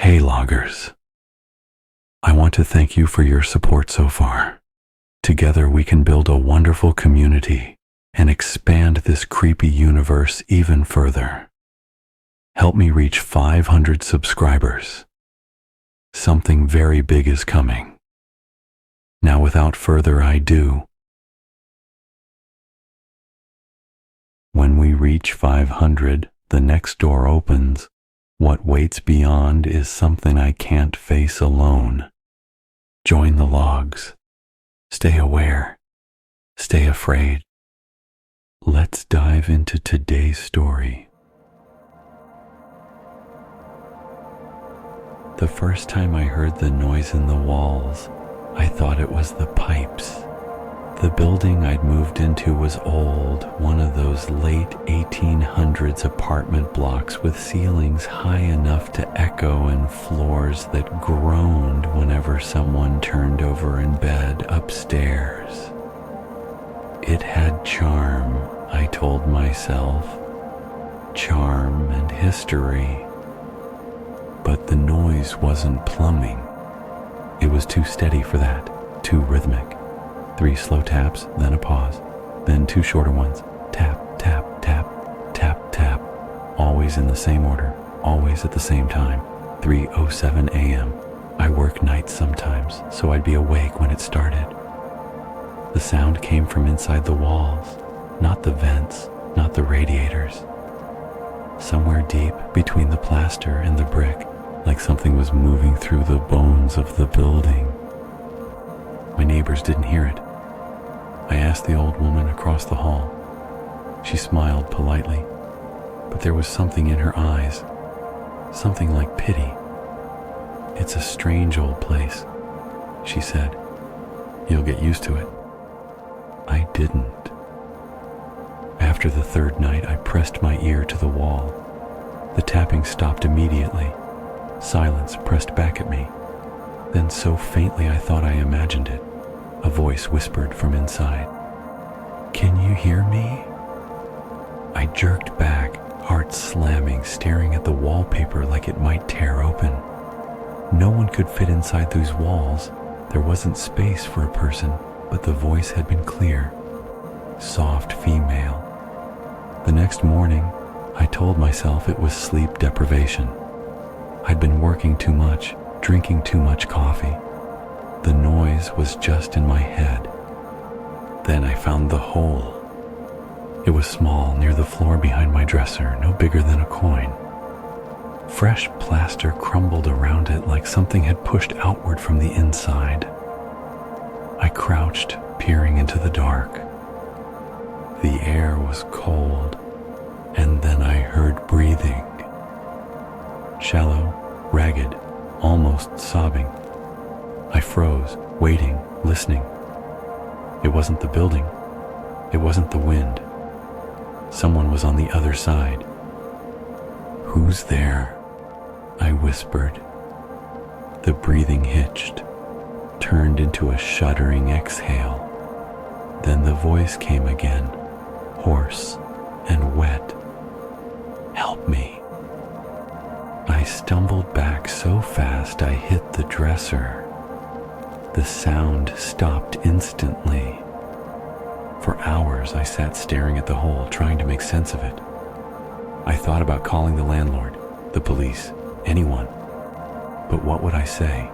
Hey loggers, I want to thank you for your support so far. Together we can build a wonderful community and expand this creepy universe even further. Help me reach 500 subscribers. Something very big is coming. Now without further ado, when we reach 500, the next door opens. What waits beyond is something I can't face alone. Join the logs. Stay aware. Stay afraid. Let's dive into today's story. The first time I heard the noise in the walls, I thought it was the pipes. The building I'd moved into was old, one of those late 1800s apartment blocks with ceilings high enough to echo and floors that groaned whenever someone turned over in bed upstairs. It had charm, I told myself. Charm and history. But the noise wasn't plumbing. It was too steady for that, too rhythmic. 3 slow taps, then a pause, then 2 shorter ones. Tap, tap, tap, tap, tap. Always in the same order, always at the same time. 3:07 a.m. I work nights sometimes, so I'd be awake when it started. The sound came from inside the walls, not the vents, not the radiators. Somewhere deep between the plaster and the brick, like something was moving through the bones of the building. My neighbors didn't hear it. I asked the old woman across the hall. She smiled politely, but there was something in her eyes, something like pity. "It's a strange old place," she said. "You'll get used to it." I didn't. After the 3rd night, I pressed my ear to the wall. The tapping stopped immediately. Silence pressed back at me. Then so faintly I thought I imagined it. A voice whispered from inside. "Can you hear me?" I jerked back, heart slamming, staring at the wallpaper like it might tear open. No one could fit inside those walls. There wasn't space for a person, but the voice had been clear. Soft female. The next morning, I told myself it was sleep deprivation. I'd been working too much, drinking too much coffee. The noise was just in my head. Then I found the hole. It was small, near the floor behind my dresser, no bigger than a coin. Fresh plaster crumbled around it like something had pushed outward from the inside. I crouched, peering into the dark. The air was cold, and then I heard breathing. Shallow, ragged, almost sobbing. I froze, waiting, listening. It wasn't the building. It wasn't the wind. Someone was on the other side. "Who's there?" I whispered. The breathing hitched, turned into a shuddering exhale. Then the voice came again, hoarse and wet. "Help me." I stumbled back so fast I hit the dresser. The sound stopped instantly. For hours I sat staring at the hole, trying to make sense of it. I thought about calling the landlord, the police, anyone. But what would I say?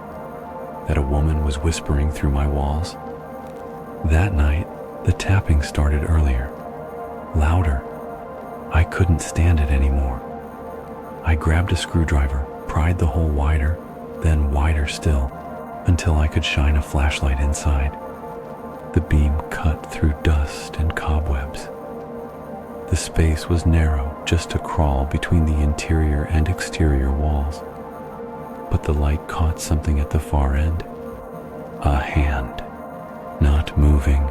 That a woman was whispering through my walls? That night, the tapping started earlier, louder. I couldn't stand it anymore. I grabbed a screwdriver, pried the hole wider, then wider still, until I could shine a flashlight inside. The beam cut through dust and cobwebs. The space was narrow, just a crawl between the interior and exterior walls. But the light caught something at the far end. A hand, not moving,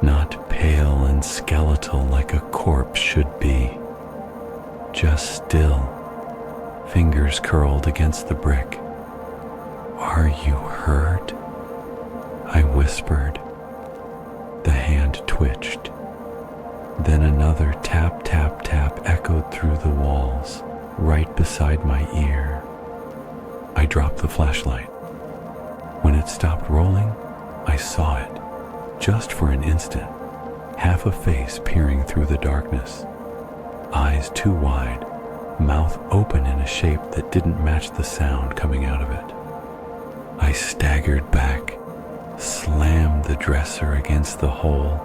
not pale and skeletal like a corpse should be. Just still, fingers curled against the brick. "Are you hurt?" I whispered. The hand twitched. Then another tap, tap, tap echoed through the walls, right beside my ear. I dropped the flashlight. When it stopped rolling, I saw it, just for an instant, half a face peering through the darkness, eyes too wide, mouth open in a shape that didn't match the sound coming out of it. I staggered back, slammed the dresser against the hole,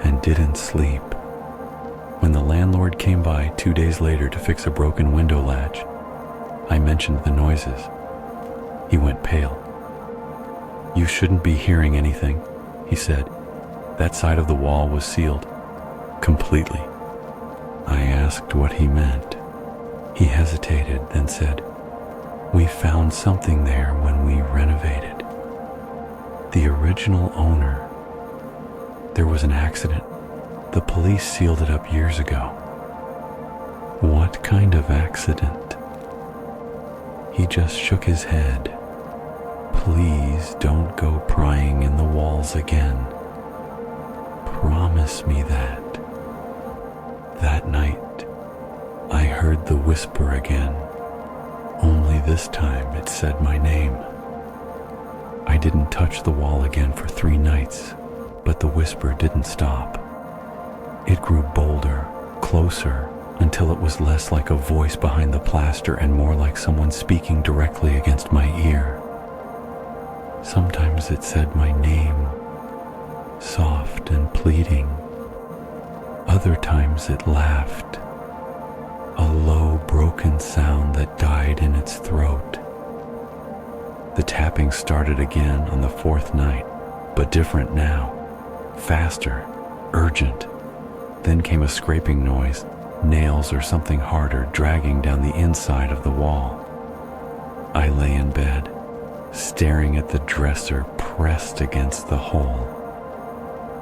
and didn't sleep. When the landlord came by 2 days later to fix a broken window latch, I mentioned the noises. He went pale. "You shouldn't be hearing anything," he said. "That side of the wall was sealed. Completely." I asked what he meant. He hesitated, then said, "We found something there when we renovated. The original owner. There was an accident. The police sealed it up years ago." "What kind of accident?" He just shook his head. "Please don't go prying in the walls again. Promise me that." That night, I heard the whisper again, only this time it said my name. I didn't touch the wall again for 3 nights, but the whisper didn't stop. It grew bolder, closer, until it was less like a voice behind the plaster and more like someone speaking directly against my ear. Sometimes it said my name, soft and pleading. Other times it laughed, a low, broken sound that died in its throat. The tapping started again on the 4th night, but different now, faster, urgent. Then came a scraping noise, nails or something harder dragging down the inside of the wall. I lay in bed, staring at the dresser pressed against the hole,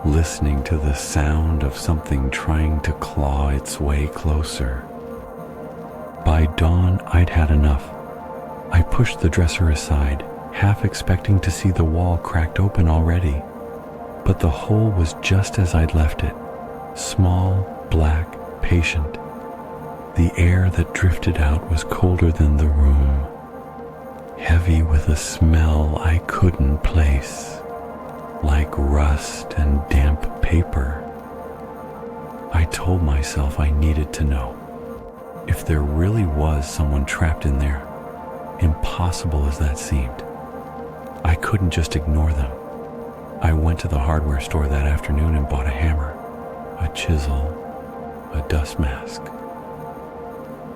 listening to the sound of something trying to claw its way closer. By dawn, I'd had enough. I pushed the dresser aside, half expecting to see the wall cracked open already. But the hole was just as I'd left it, small, black, patient. The air that drifted out was colder than the room, heavy with a smell I couldn't place, like rust and damp paper. I told myself I needed to know. If there really was someone trapped in there, impossible as that seemed, I couldn't just ignore them. I went to the hardware store that afternoon and bought a hammer, a chisel, a dust mask.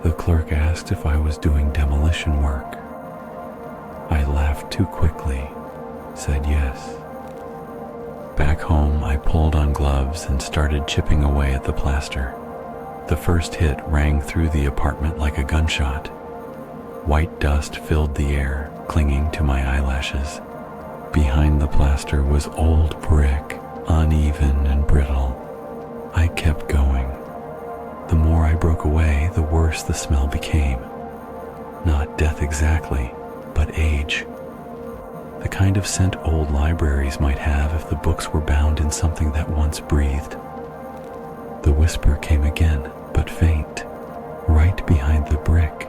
The clerk asked if I was doing demolition work. I laughed too quickly, said yes. Back home, I pulled on gloves and started chipping away at the plaster. The first hit rang through the apartment like a gunshot. White dust filled the air, clinging to my eyelashes. Behind the plaster was old brick, uneven and brittle. I kept going. The more I broke away, the worse the smell became. Not death exactly, but age. The kind of scent old libraries might have if the books were bound in something that once breathed. The whisper came again, but faint, right behind the brick.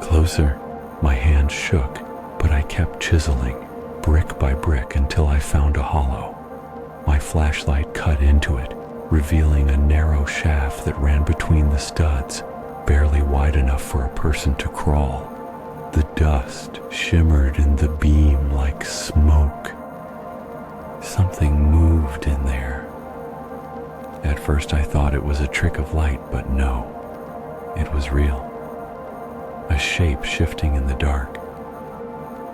Closer. My hand shook, but I kept chiseling, brick by brick, until I found a hollow. My flashlight cut into it, revealing a narrow shaft that ran between the studs, barely wide enough for a person to crawl. The dust shimmered in the beam like smoke. Something moved in there. At first I thought it was a trick of light, but no, it was real. A shape shifting in the dark.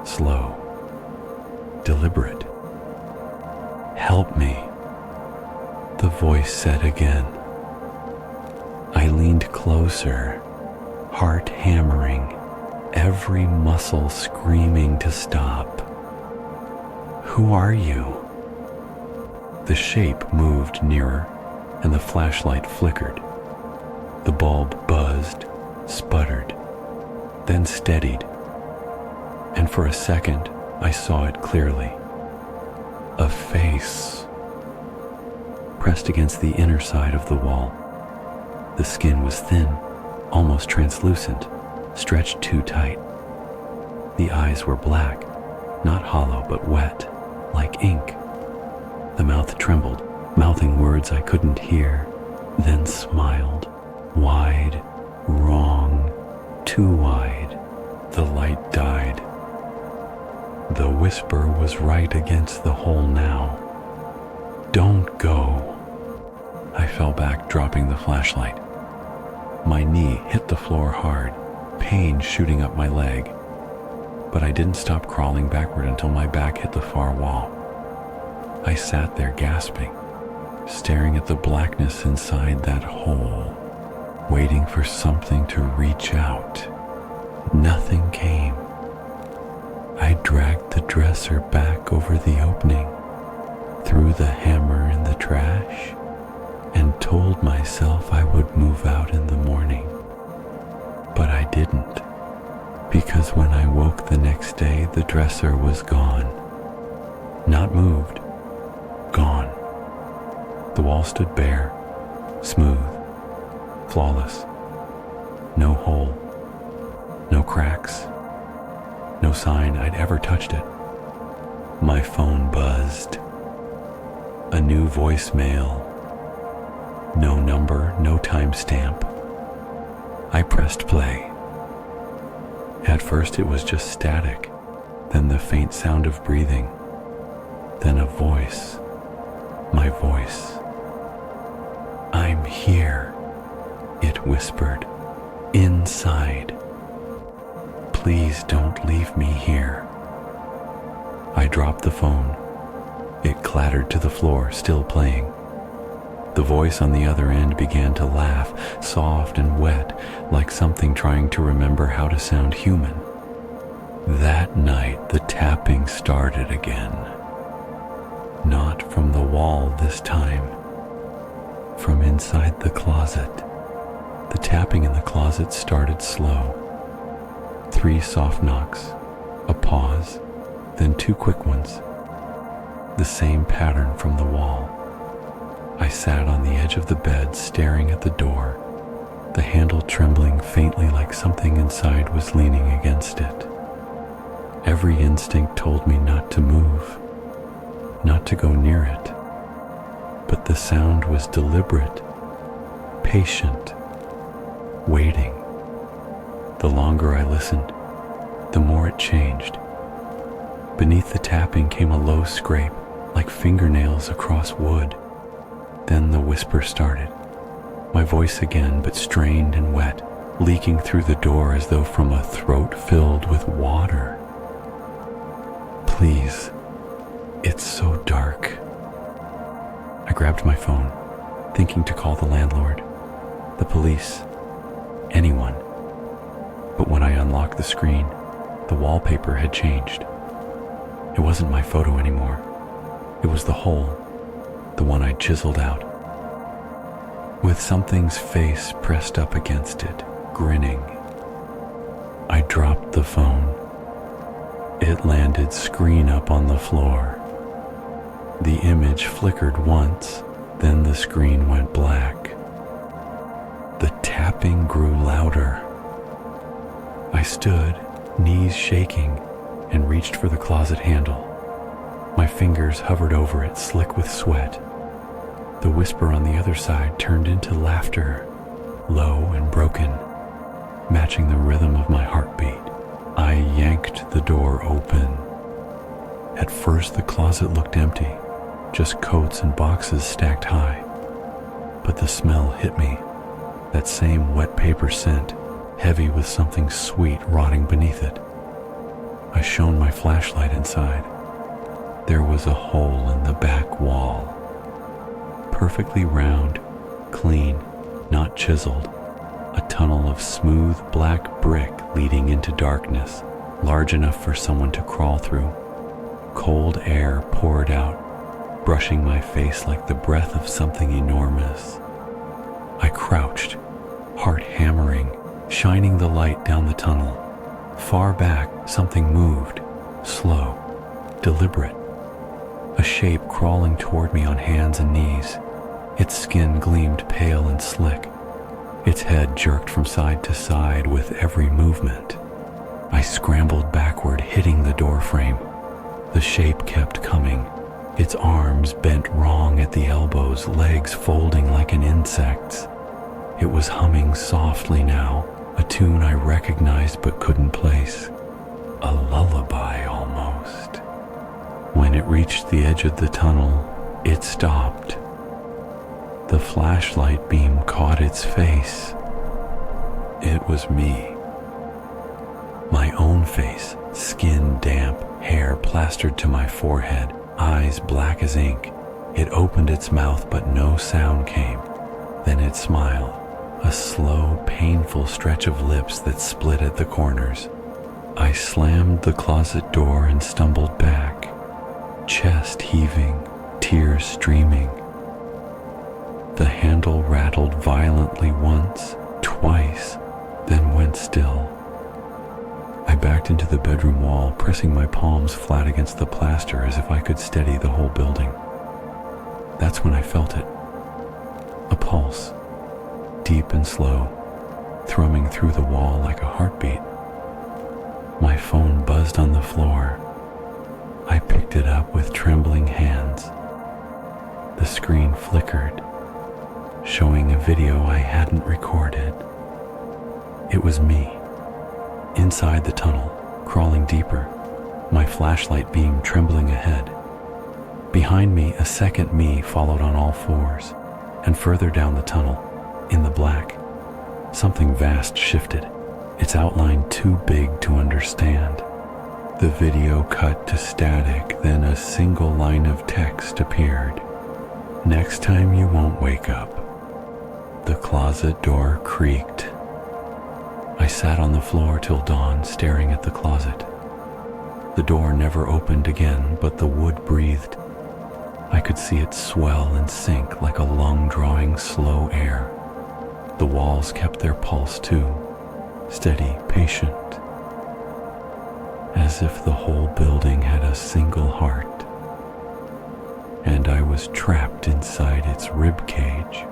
Slow. Deliberate. "Help me," the voice said again. I leaned closer, heart hammering, every muscle screaming to stop. "Who are you?" The shape moved nearer, and the flashlight flickered. The bulb buzzed, sputtered, then steadied, and for a second I saw it clearly. A face, pressed against the inner side of the wall. The skin was thin, almost translucent, stretched too tight. The eyes were black, not hollow but wet, like ink. The mouth trembled, mouthing words I couldn't hear, then smiled. Wide, wrong, too wide. The light died. The whisper was right against the hole now. Don't go. I fell back, dropping the flashlight. My knee hit the floor hard, pain shooting up my leg. But I didn't stop crawling backward until my back hit the far wall. I sat there gasping, staring at the blackness inside that hole, waiting for something to reach out. Nothing came. I dragged the dresser back over the opening, threw the hammer in the trash, and told myself I would move out in the morning. But I didn't, because when I woke the next day, the dresser was gone. Not moved, gone. The wall stood bare, smooth, flawless. No hole, no cracks, no sign I'd ever touched it. My phone buzzed. A new voicemail. No number, no timestamp. I pressed play. At first it was just static, then the faint sound of breathing, then a voice. My voice. I'm here, it whispered, inside. Please don't leave me here. I dropped the phone. It clattered to the floor, still playing. The voice on the other end began to laugh, soft and wet, like something trying to remember how to sound human. That night, the tapping started again. Not from the wall this time. From inside the closet. The tapping in the closet started slow. 3 soft knocks, a pause, then 2 quick ones. The same pattern from the wall. I sat on the edge of the bed, staring at the door, the handle trembling faintly like something inside was leaning against it. Every instinct told me not to move, not to go near it. But the sound was deliberate, patient, waiting. The longer I listened, the more it changed. Beneath the tapping came a low scrape, like fingernails across wood. Then the whisper started. My voice again, but strained and wet, leaking through the door as though from a throat filled with water. Please, it's so dark. I grabbed my phone, thinking to call the landlord, the police, anyone. But when I unlocked the screen, the wallpaper had changed. It wasn't my photo anymore. It was the hole, the one I chiseled out, with something's face pressed up against it, grinning. I dropped the phone. It landed screen up on the floor. The image flickered once, then the screen went black. The tapping grew louder. I stood, knees shaking, and reached for the closet handle. My fingers hovered over it, slick with sweat. The whisper on the other side turned into laughter, low and broken, matching the rhythm of my heartbeat. I yanked the door open. At first, the closet looked empty, just coats and boxes stacked high. But the smell hit me, that same wet paper scent, heavy with something sweet rotting beneath it. I shone my flashlight inside. There was a hole in the back wall. Perfectly round, clean, not chiseled. A tunnel of smooth black brick leading into darkness, large enough for someone to crawl through. Cold air poured out, brushing my face like the breath of something enormous. I crouched, heart hammering, shining the light down the tunnel. Far back, something moved, slow, deliberate. A shape crawling toward me on hands and knees. Its skin gleamed pale and slick. Its head jerked from side to side with every movement. I scrambled backward door frame. The shape kept coming, its arms bent wrong at the elbows, legs folding like an insect's. It was humming softly now, a tune I recognized but couldn't place. A lullaby almost. When it reached the edge of the tunnel, it stopped. The flashlight beam caught its face. It was me. My own face, skin damp, hair plastered to my forehead, eyes black as ink. It opened its mouth but no sound came. Then it smiled, a slow, painful stretch of lips that split at the corners. I slammed the closet door and stumbled back, chest heaving, tears streaming. The handle rattled violently once, twice, then went still. I backed into the bedroom wall, pressing my palms flat against the plaster as if I could steady the whole building. That's when I felt it. A pulse, deep and slow, thrumming through the wall like a heartbeat. My phone buzzed on the floor. I picked it up with trembling hands. The screen flickered, showing a video I hadn't recorded. It was me, inside the tunnel, crawling deeper, my flashlight beam trembling ahead. Behind me, a second me followed on all fours, and further down the tunnel, in the black, something vast shifted, its outline too big to understand. The video cut to static, then a single line of text appeared. Next time you won't wake up. The closet door creaked. I sat on the floor till dawn, staring at the closet. The door never opened again, but the wood breathed. I could see it swell and sink like a lung drawing slow air. The walls kept their pulse too, steady, patient, as if the whole building had a single heart, and I was trapped inside its rib cage.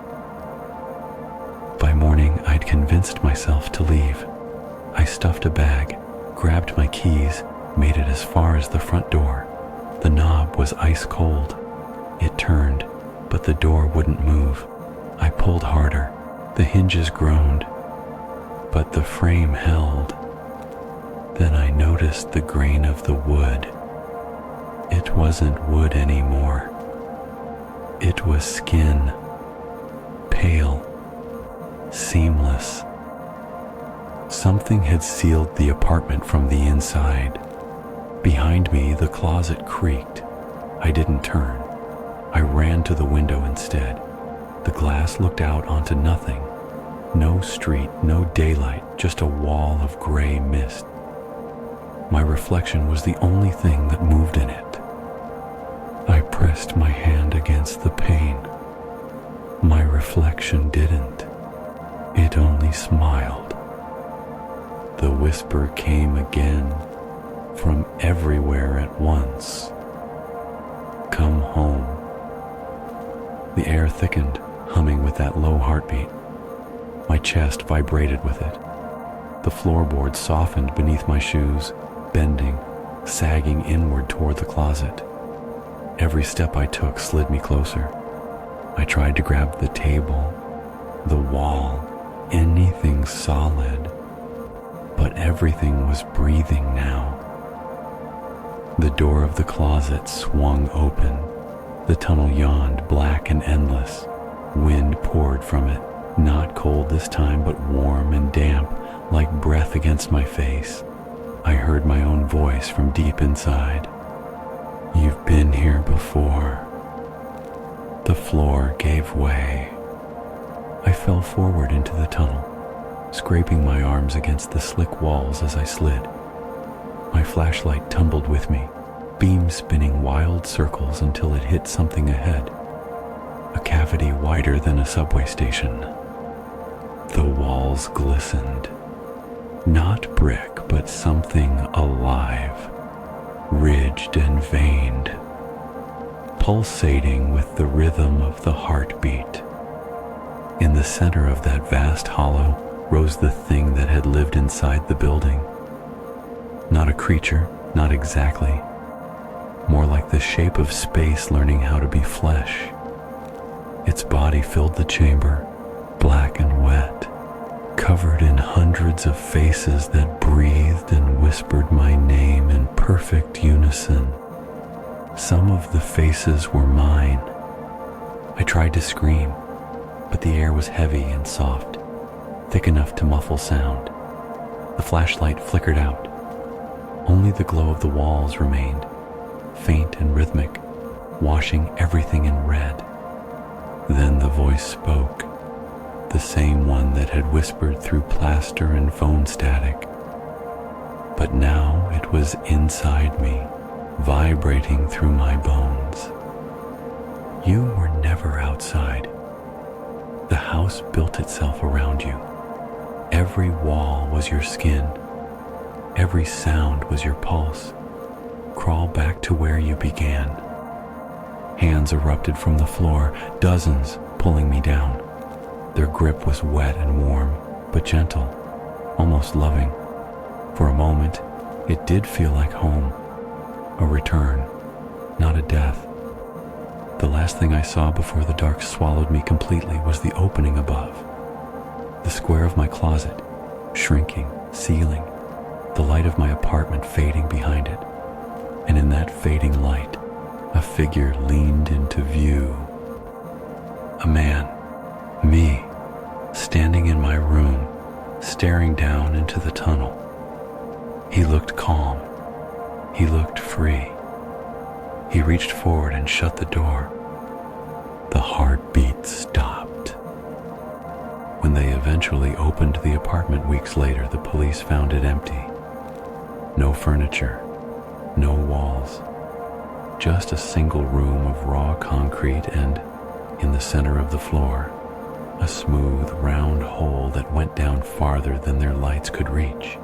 By morning, I'd convinced myself to leave. I stuffed a bag, grabbed my keys, made it as far as the front door. The knob was ice cold. It turned, but the door wouldn't move. I pulled harder. The hinges groaned, but the frame held. Then I noticed the grain of the wood. It wasn't wood anymore. It was skin, pale, seamless. Something had sealed the apartment from the inside. Behind me, the closet creaked. I didn't turn. I ran to the window instead. The glass looked out onto nothing. No street, no daylight, just a wall of gray mist. My reflection was the only thing that moved in it. I pressed my hand against the pane. My reflection didn't. It only smiled. The whisper came again, from everywhere at once. Come home. The air thickened, humming with that low heartbeat. My chest vibrated with it. The floorboards softened beneath my shoes, bending, sagging inward toward the closet. Every step I took slid me closer. I tried to grab the table, the wall, anything solid, but everything was breathing now. The door of the closet swung open. The tunnel yawned, black and endless. Wind poured from it, not cold this time, but warm and damp, like breath against my face. I heard my own voice from deep inside. You've been here before. The floor gave way. I fell forward into the tunnel, scraping my arms against the slick walls as I slid. My flashlight tumbled with me, beam spinning wild circles until it hit something ahead, a cavity wider than a subway station. The walls glistened. Not brick, but something alive, ridged and veined, pulsating with the rhythm of the heartbeat. In the center of that vast hollow rose the thing that had lived inside the building. Not a creature, Not exactly. More like the shape of space learning how to be flesh. Its body filled the chamber, black and wet, covered in hundreds of faces that breathed and whispered my name in perfect unison. Some of the faces were mine. I tried to scream, but the air was heavy and soft, thick enough to muffle sound. The flashlight flickered out. Only the glow of the walls remained, faint and rhythmic, washing everything in red. Then the voice spoke, the same one that had whispered through plaster and phone static. But now it was inside me, vibrating through my bones. You were never outside. The house built itself around you. Every wall was your skin. Every sound was your pulse. Crawl back to where you began. Hands erupted from the floor, dozens pulling me down. Their grip was wet and warm, but gentle, almost loving. For a moment, it did feel like home, a return, not a death. The last thing I saw before the dark swallowed me completely was the opening above. The square of my closet, shrinking, sealing, the light of my apartment fading behind it. And in that fading light, a figure leaned into view. A man, me, standing in my room, staring down into the tunnel. He looked calm. He looked free. He reached forward and shut the door. The heartbeat stopped. When they eventually opened the apartment weeks later, the police found it empty. No furniture, no walls, just a single room of raw concrete and, in the center of the floor, a smooth, round hole that went down farther than their lights could reach.